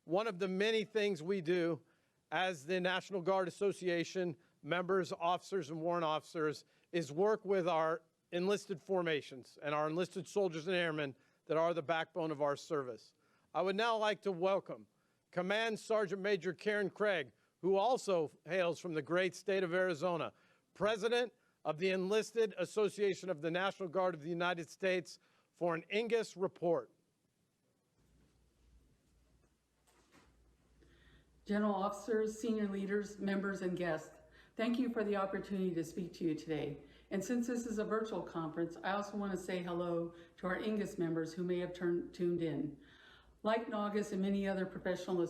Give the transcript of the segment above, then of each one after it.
One of the many things we do as the National Guard Association members, officers, and warrant officers is work with our enlisted formations and our enlisted soldiers and airmen that are the backbone of our service. I would now like to welcome Command Sergeant Major Karen Craig, who also hails from the great state of Arizona, President of the Enlisted Association of the National Guard of the United States, for an NGAUS report. General officers, senior leaders, members, and guests, thank you for the opportunity to speak to you today. And since this is a virtual conference, I also want to say hello to our NGAUS members who may have tuned in. Like NGAUS and many other professional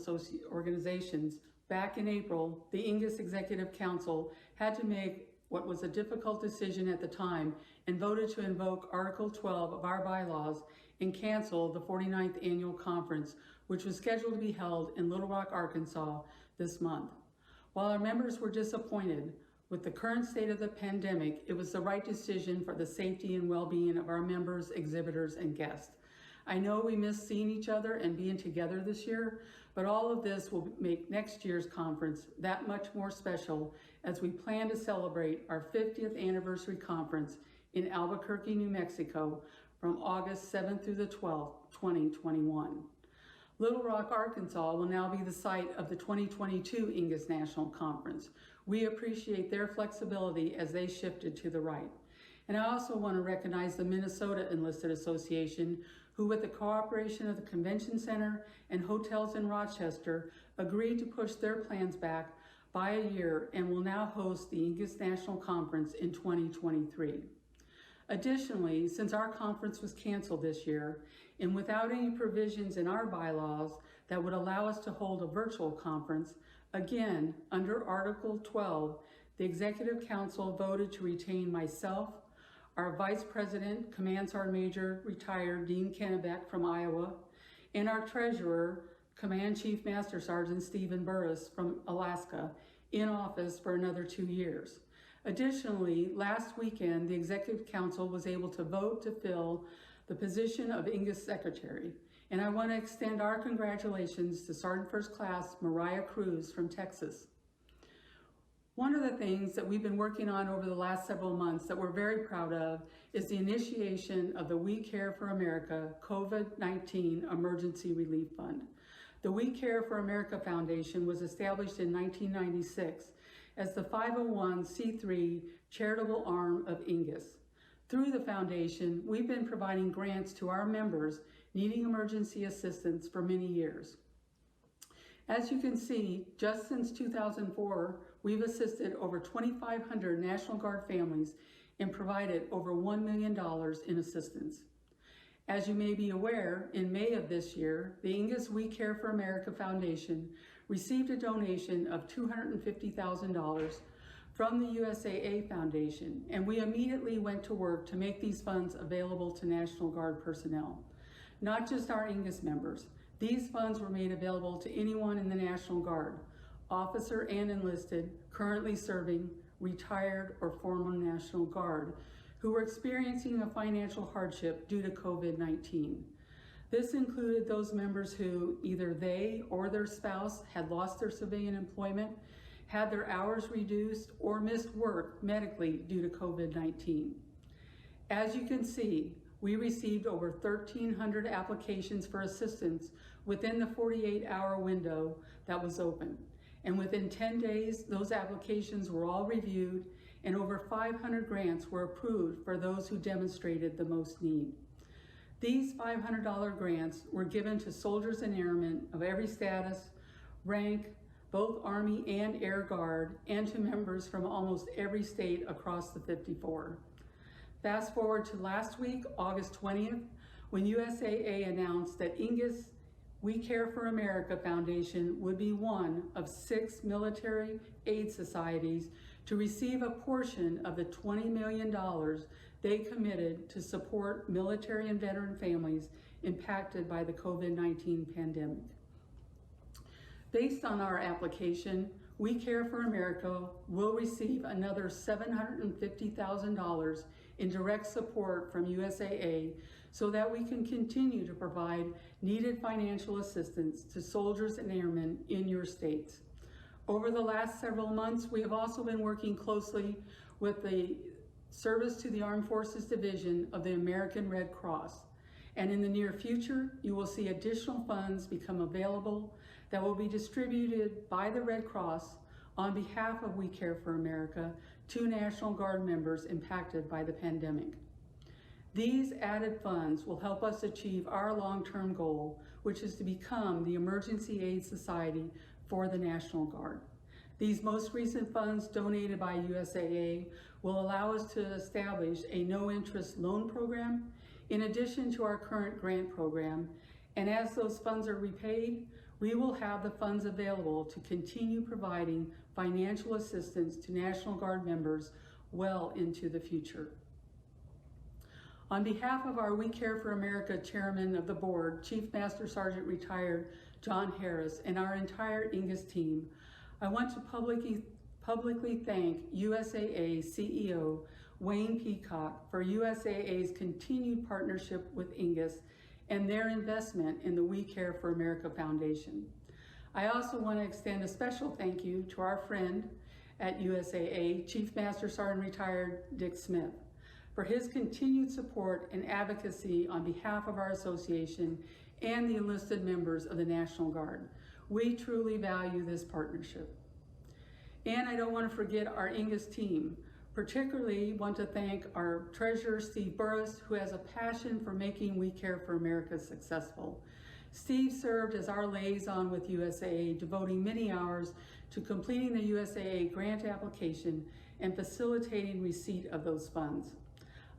organizations, back in April, the NGAUS Executive Council had to make what was a difficult decision at the time and voted to invoke Article 12 of our bylaws and cancel the 49th annual conference, which was scheduled to be held in Little Rock, Arkansas this month. While our members were disappointed with the current state of the pandemic, it was the right decision for the safety and well-being of our members, exhibitors, and guests. I know we miss seeing each other and being together this year, but all of this will make next year's conference that much more special as we plan to celebrate our 50th anniversary conference in Albuquerque, New Mexico from August 7th through the 12th, 2021. Little Rock, Arkansas will now be the site of the 2022 NGAUS National Conference. We appreciate their flexibility as they shifted to the right. And I also want to recognize the Minnesota Enlisted Association, who with the cooperation of the Convention Center and hotels in Rochester, agreed to push their plans back by a year and will now host the NGAUS National Conference in 2023. Additionally, since our conference was canceled this year, and without any provisions in our bylaws that would allow us to hold a virtual conference, again, under Article 12, the Executive Council voted to retain myself, our Vice President, Command Sergeant Major, retired Dean Kennebeck from Iowa, and our Treasurer, Command Chief Master Sergeant Stephen Burris from Alaska, in office for another 2 years. Additionally, last weekend, the Executive Council was able to vote to fill the position of NGAUS Secretary, and I want to extend our congratulations to Sergeant First Class Mariah Cruz from Texas. One of the things that we've been working on over the last several months that we're very proud of is the initiation of the We Care for America COVID-19 Emergency Relief Fund. The We Care for America Foundation was established in 1996 as the 501c3 charitable arm of NGAUS. Through the foundation, we've been providing grants to our members needing emergency assistance for many years. As you can see, just since 2004, we've assisted over 2,500 National Guard families and provided over $1 million in assistance. As you may be aware, in May of this year, the NGAUS We Care for America Foundation received a donation of $250,000 from the USAA Foundation, and we immediately went to work to make these funds available to National Guard personnel. Not just our NGAUS members. These funds were made available to anyone in the National Guard, officer and enlisted, currently serving, retired, or former National Guard, who were experiencing a financial hardship due to COVID-19. This included those members who either they or their spouse had lost their civilian employment, had their hours reduced, or missed work medically due to COVID-19. As you can see, we received over 1,300 applications for assistance within the 48-hour window that was open. And within 10 days, those applications were all reviewed and over 500 grants were approved for those who demonstrated the most need. These $500 grants were given to soldiers and airmen of every status, rank, both Army and Air Guard, and to members from almost every state across the 54. Fast forward to last week, August 20th, when USAA announced that NGAUS We Care for America Foundation would be one of 6 military aid societies to receive a portion of the $20 million they committed to support military and veteran families impacted by the COVID-19 pandemic. Based on our application, We Care for America will receive another $750,000 in direct support from USAA so that we can continue to provide needed financial assistance to soldiers and airmen in your states. Over the last several months, we have also been working closely with the Service to the Armed Forces Division of the American Red Cross. And in the near future, you will see additional funds become available that will be distributed by the Red Cross on behalf of We Care for America to National Guard members impacted by the pandemic. These added funds will help us achieve our long-term goal, which is to become the emergency aid society for the National Guard. These most recent funds donated by USAA will allow us to establish a no-interest loan program in addition to our current grant program, and as those funds are repaid, we will have the funds available to continue providing financial assistance to National Guard members well into the future. On behalf of our We Care for America Chairman of the Board, Chief Master Sergeant Retired John Harris, and our entire NGAUS team, I want to publicly thank USAA CEO Wayne Peacock for USAA's continued partnership with NGAUS and their investment in the We Care for America Foundation. I also want to extend a special thank you to our friend at USAA, Chief Master Sergeant Retired Dick Smith, for his continued support and advocacy on behalf of our association and the enlisted members of the National Guard. We truly value this partnership. And I don't want to forget our NGAUS team. Particularly want to thank our treasurer, Steve Burris, who has a passion for making We Care for America successful. Steve served as our liaison with USAA, devoting many hours to completing the USAA grant application and facilitating receipt of those funds.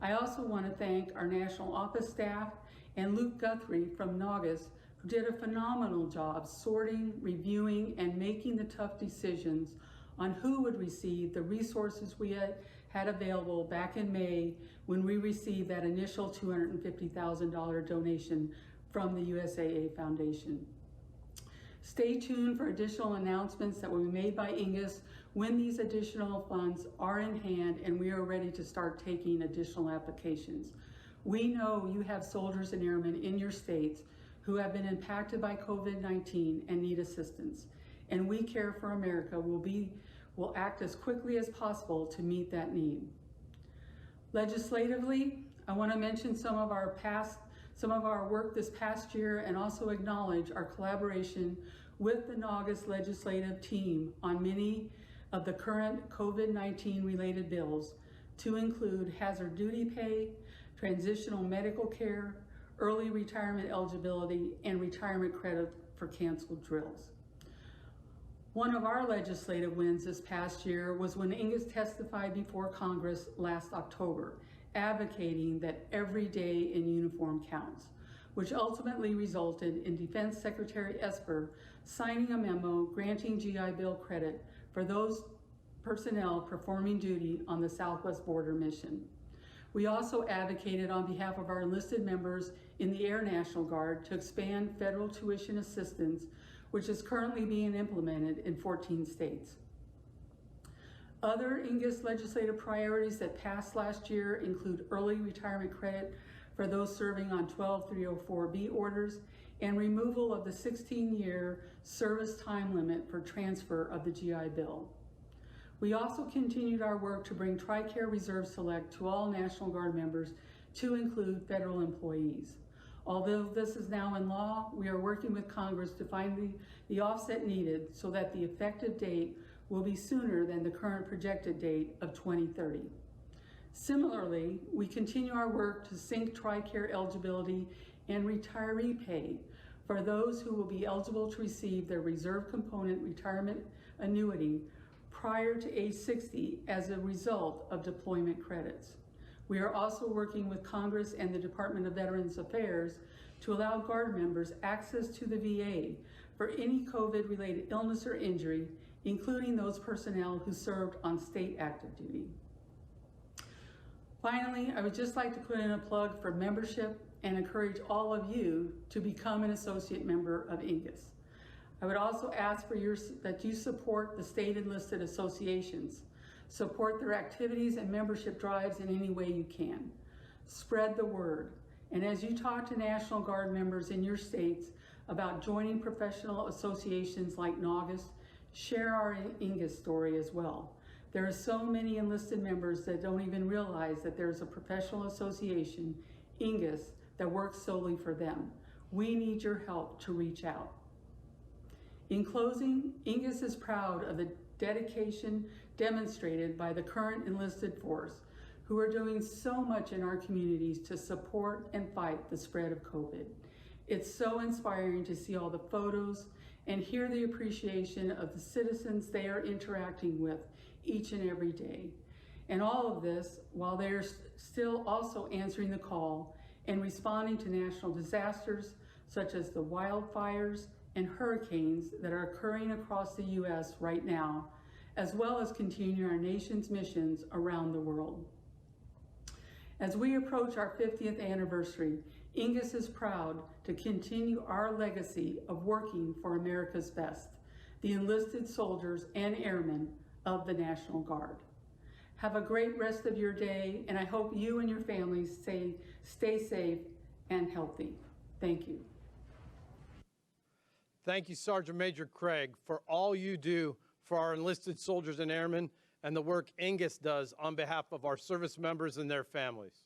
I also want to thank our national office staff and Luke Guthrie from NGAUS, who did a phenomenal job sorting, reviewing, and making the tough decisions on who would receive the resources we had available back in May when we received that initial $250,000 donation from the USAA Foundation. Stay tuned for additional announcements that will be made by NGAUS when these additional funds are in hand and we are ready to start taking additional applications. We know you have soldiers and airmen in your states who have been impacted by COVID-19 and need assistance, and We Care for America will act as quickly as possible to meet that need. Legislatively, I want to mention some of our work this past year and also acknowledge our collaboration with the NGAUS legislative team on many of the current COVID-19 related bills, to include hazard duty pay, transitional medical care, early retirement eligibility, and retirement credit for canceled drills. One of our legislative wins this past year was when NGAUS testified before Congress last October, advocating that every day in uniform counts, which ultimately resulted in Defense Secretary Esper signing a memo granting GI Bill credit for those personnel performing duty on the Southwest Border Mission. We also advocated on behalf of our enlisted members in the Air National Guard to expand federal tuition assistance, which is currently being implemented in 14 states. Other NGAUS legislative priorities that passed last year include early retirement credit for those serving on 12304B orders and removal of the 16-year service time limit for transfer of the GI Bill. We also continued our work to bring TRICARE Reserve Select to all National Guard members to include federal employees. Although this is now in law, we are working with Congress to find the offset needed so that the effective date will be sooner than the current projected date of 2030. Similarly, we continue our work to sync TRICARE eligibility and retiree pay for those who will be eligible to receive their reserve component retirement annuity prior to age 60 as a result of deployment credits. We are also working with Congress and the Department of Veterans Affairs to allow Guard members access to the VA for any COVID-related illness or injury, including those personnel who served on state active duty. Finally, I would just like to put in a plug for membership and encourage all of you to become an associate member of NGAUS. I would also ask that you support the state enlisted associations. Support their activities and membership drives in any way you can. Spread the word. And as you talk to National Guard members in your states about joining professional associations like NGAUS, share our NGAUS story as well. There are so many enlisted members that don't even realize that there's a professional association, NGAUS, that works solely for them. We need your help to reach out. In closing, NGAUS is proud of the dedication demonstrated by the current enlisted force, who are doing so much in our communities to support and fight the spread of COVID. It's so inspiring to see all the photos and hear the appreciation of the citizens they are interacting with each and every day. And all of this while they're still also answering the call and responding to national disasters such as the wildfires and hurricanes that are occurring across the U.S. right now, as well as continuing our nation's missions around the world. As we approach our 50th anniversary, NGAUS is proud to continue our legacy of working for America's best, the enlisted soldiers and airmen of the National Guard. Have a great rest of your day, and I hope you and your families stay safe and healthy. Thank you. Thank you, Sergeant Major Craig, for all you do for our enlisted soldiers and airmen and the work NGAUS does on behalf of our service members and their families.